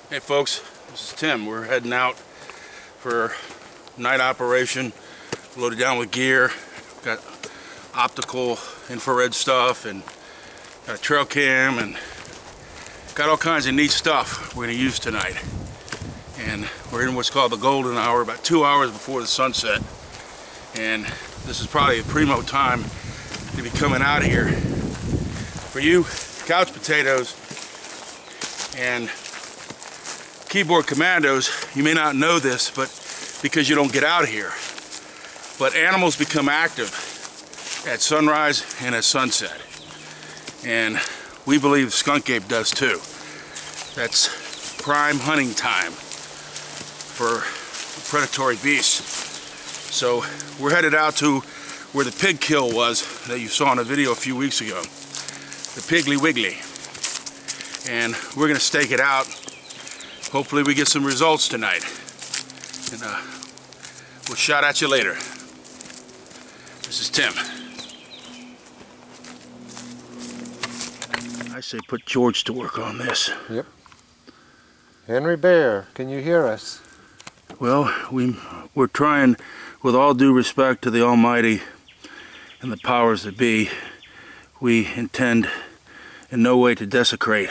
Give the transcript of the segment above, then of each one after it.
Hey folks, this is Tim. We're heading out for night operation, loaded down with gear. Got optical infrared stuff and got a trail cam and got all kinds of neat stuff we're going to use tonight. And we're in what's called the golden hour, about 2 hours before the sunset. And this is probably a primo time to be coming out here. For you couch potatoes and keyboard commandos, you may not know this, but because you don't get out here, but animals become active at sunrise and at sunset, and we believe skunk ape does too. That's prime hunting time for predatory beasts. So we're headed out to where the pig kill was that you saw in a video a few weeks ago, the Piggly Wiggly, and we're gonna stake it out. Hopefully we get some results tonight, and we'll shout at you later. This is Tim. I say put George to work on this. Yep. Henry Bear, can you hear us? Well, we're trying, with all due respect to the Almighty and the powers that be, we intend in no way to desecrate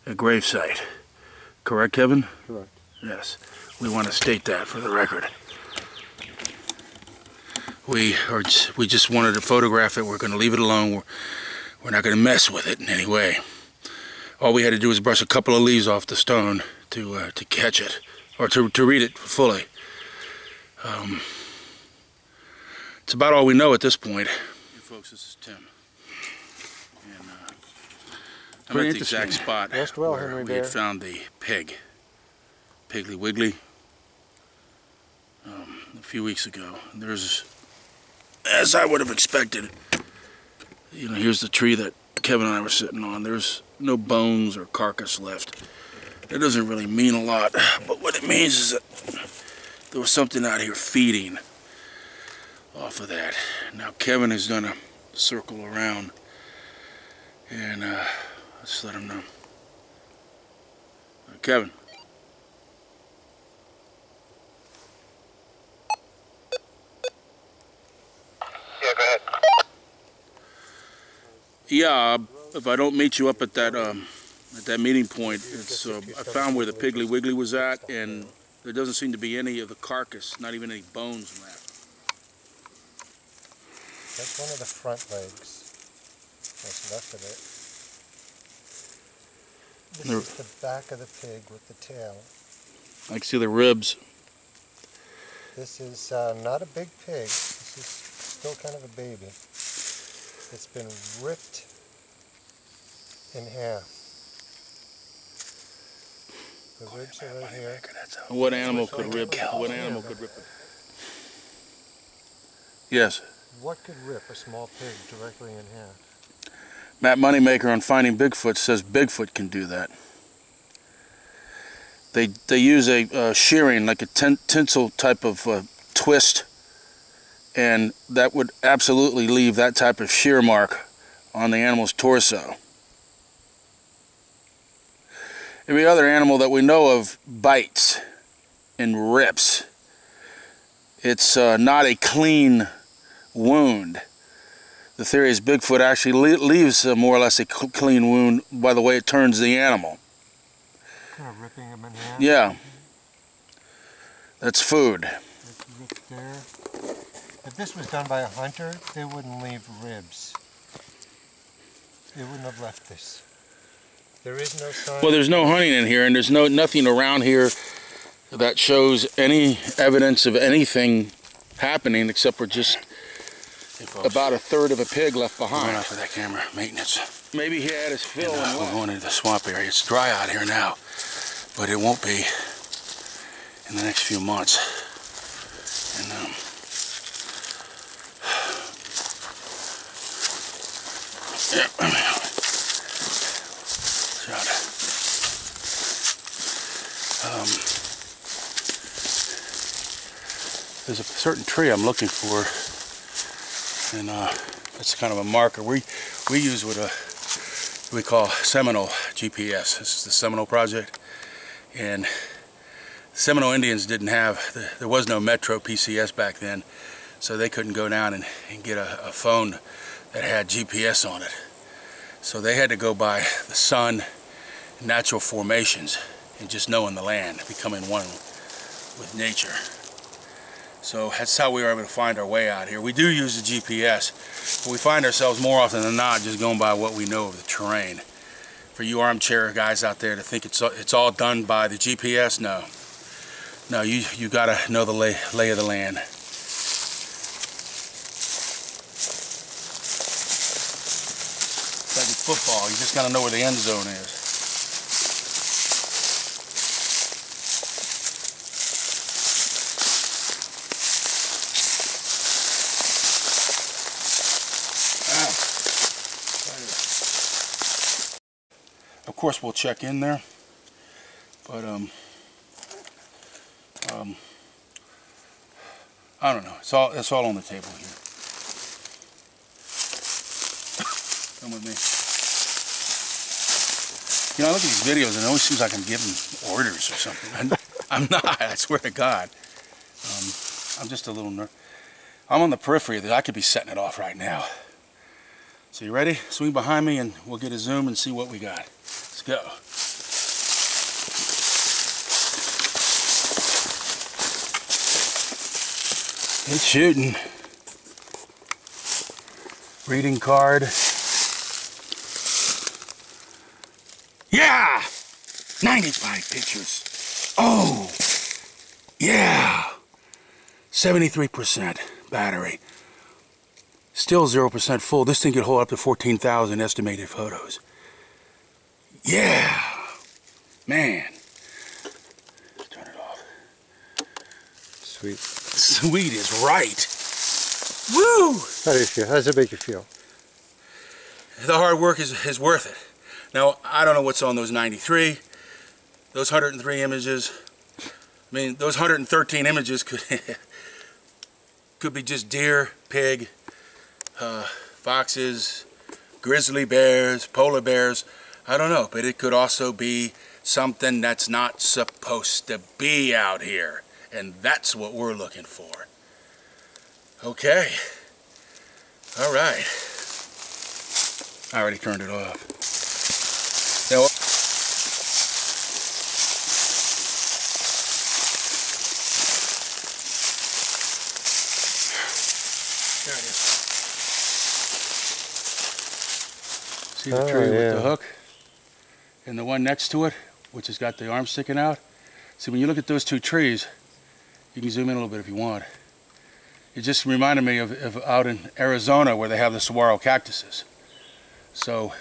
a gravesite. Correct, Kevin? Correct. Yes. We want to state that for the record. We just wanted to photograph it. We're going to leave it alone. We're not going to mess with it in any way. All we had to do was brush a couple of leaves off the stone to catch it, or to read it fully. It's about all we know at this point. Hey folks, this is Tim. And I'm at the exact spot where we had found the pig, Piggly Wiggly, a few weeks ago. And there's, as I would have expected, you know, here's the tree that Kevin and I were sitting on. There's no bones or carcass left. It doesn't really mean a lot, but what it means is that there was something out here feeding off of that. Now Kevin is gonna circle around and let's let him know. Kevin. Yeah, go ahead. Yeah, if I don't meet you up at that meeting point, it's I found where the Piggly Wiggly was at, and there doesn't seem to be any of the carcass, not even any bones left. That's one of the front legs. What's left of it. This is the back of the pig with the tail. I can see the ribs. This is not a big pig. This is still kind of a baby. It's been ripped in half. The ribs are right here. What animal could rip? What animal could rip it? Yes. What could rip a small pig directly in half? Matt Moneymaker on Finding Bigfoot says Bigfoot can do that. They use a shearing, like a tinsel type of twist, and that would absolutely leave that type of shear mark on the animal's torso. Every other animal that we know of bites and rips. It's not a clean wound. The theory is Bigfoot actually leaves more or less a clean wound by the way it turns the animal. Kind of ripping them in half? Yeah. That's food. It's ripped there. If this was done by a hunter, they wouldn't leave ribs. They wouldn't have left this. There is no sign. Well, there's no hunting in here, and there's nothing around here that shows any evidence of anything happening except for just about a third of a pig left behind. Going off of that camera, maintenance. Maybe he had his fill. And we're going into the swamp area. It's dry out here now, but it won't be in the next few months. And yeah, I mean, there's a certain tree I'm looking for, and it's kind of a marker. We use what we call Seminole GPS. This is the Seminole project, And Seminole Indians didn't have, there was no Metro PCS back then, so they couldn't go down and get a phone that had GPS on it. So they had to go by the sun, natural formations, and just knowing the land, becoming one with nature. So that's how we were able to find our way out here. We do use the GPS, but we find ourselves more often than not just going by what we know of the terrain. For you armchair guys out there to think it's all done by the GPS, no. No, you gotta know the lay of the land. It's like it's football, you just gotta know where the end zone is. Of course, we'll check in there, but I don't know. It's all on the table here. Come with me. You know, I look at these videos and it always seems like I'm giving orders or something. I'm not. I swear to God. I'm just a little nervous. I'm on the periphery of this. I could be setting it off right now. So you ready? Swing behind me and we'll get a zoom and see what we got. Let's go. It's shooting. Reading card. Yeah! 95 pictures. Oh! Yeah! 73% battery. Still 0% full. This thing could hold up to 14,000 estimated photos. Yeah! Man. Turn it off. Sweet. Sweet is right. Woo! How do you feel? How does it make you feel? The hard work is worth it. Now, I don't know what's on those 93. Those 103 images. I mean, those 113 images could be just deer, pig, foxes, grizzly bears, polar bears. I don't know, but it could also be something that's not supposed to be out here. And that's what we're looking for. Okay. All right. I already turned it off. Now, there it is. See the tree with the hook? And the one next to it, which has got the arm sticking out. See, when you look at those two trees, you can zoom in a little bit if you want. It just reminded me of out in Arizona where they have the saguaro cactuses. So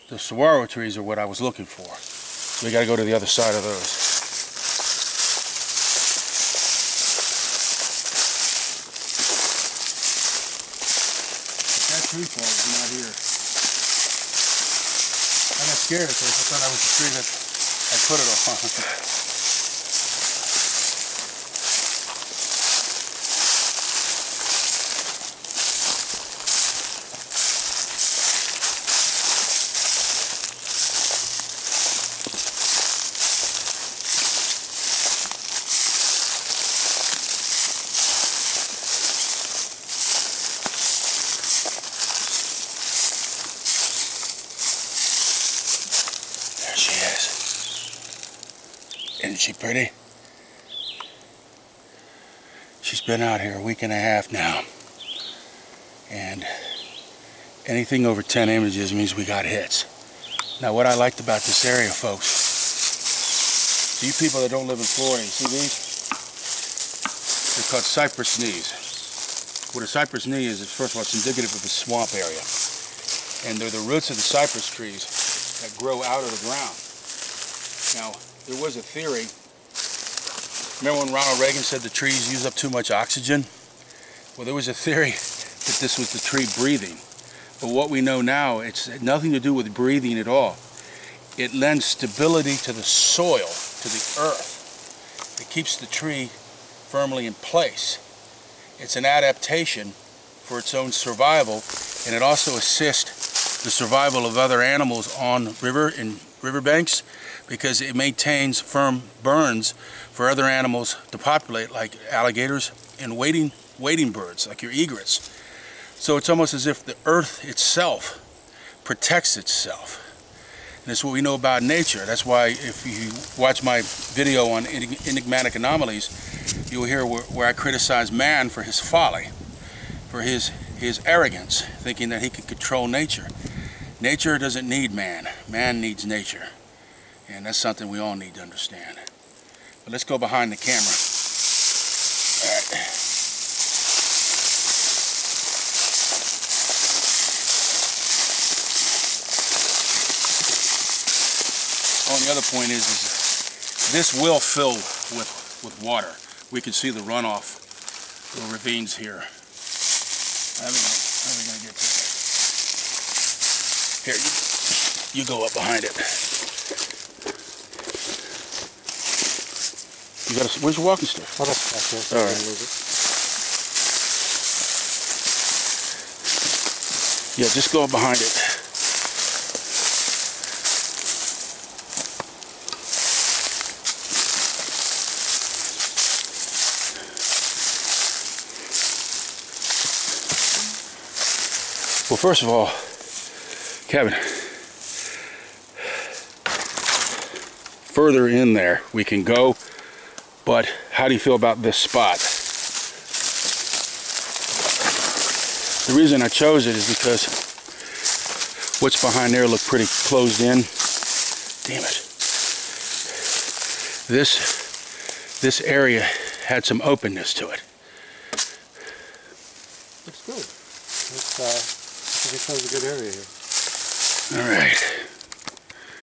the saguaro trees are what I was looking for. So we got to go to the other side of those. That tree fall is not here. I got scared at first. I thought that was the tree that I put it on. Isn't she pretty? She's been out here a week and a half now. And anything over 10 images means we got hits. Now what I liked about this area, folks, you people that don't live in Florida, you see these? They're called cypress knees. What a cypress knee is first of all, it's indicative of a swamp area. And they're the roots of the cypress trees that grow out of the ground. Now, there was a theory. Remember when Ronald Reagan said the trees use up too much oxygen? Well, there was a theory that this was the tree breathing. But what we know now, it's nothing to do with breathing at all. It lends stability to the soil, to the earth. It keeps the tree firmly in place. It's an adaptation for its own survival, and it also assists the survival of other animals on riverbanks because it maintains firm burns for other animals to populate, like alligators and wading birds, like your egrets. So it's almost as if the earth itself protects itself. And that's what we know about nature. That's why if you watch my video on enigmatic anomalies, you'll hear where I criticize man for his folly, for his arrogance, thinking that he could control nature. Nature doesn't need man. Man needs nature. And that's something we all need to understand. But let's go behind the camera. All right. Oh, and the other point is this will fill with water. We can see the runoff, the ravines here. How are we gonna get to it? Here, you go up behind it. You got where's your walking stick? Oh, that's back there. So all right. Yeah, just go up behind it. Well, first of all, Kevin, further in there we can go, but how do you feel about this spot? The reason I chose it is because what's behind there looked pretty closed in. Damn it. This area had some openness to it. Looks good. I think it shows a good area here. All right.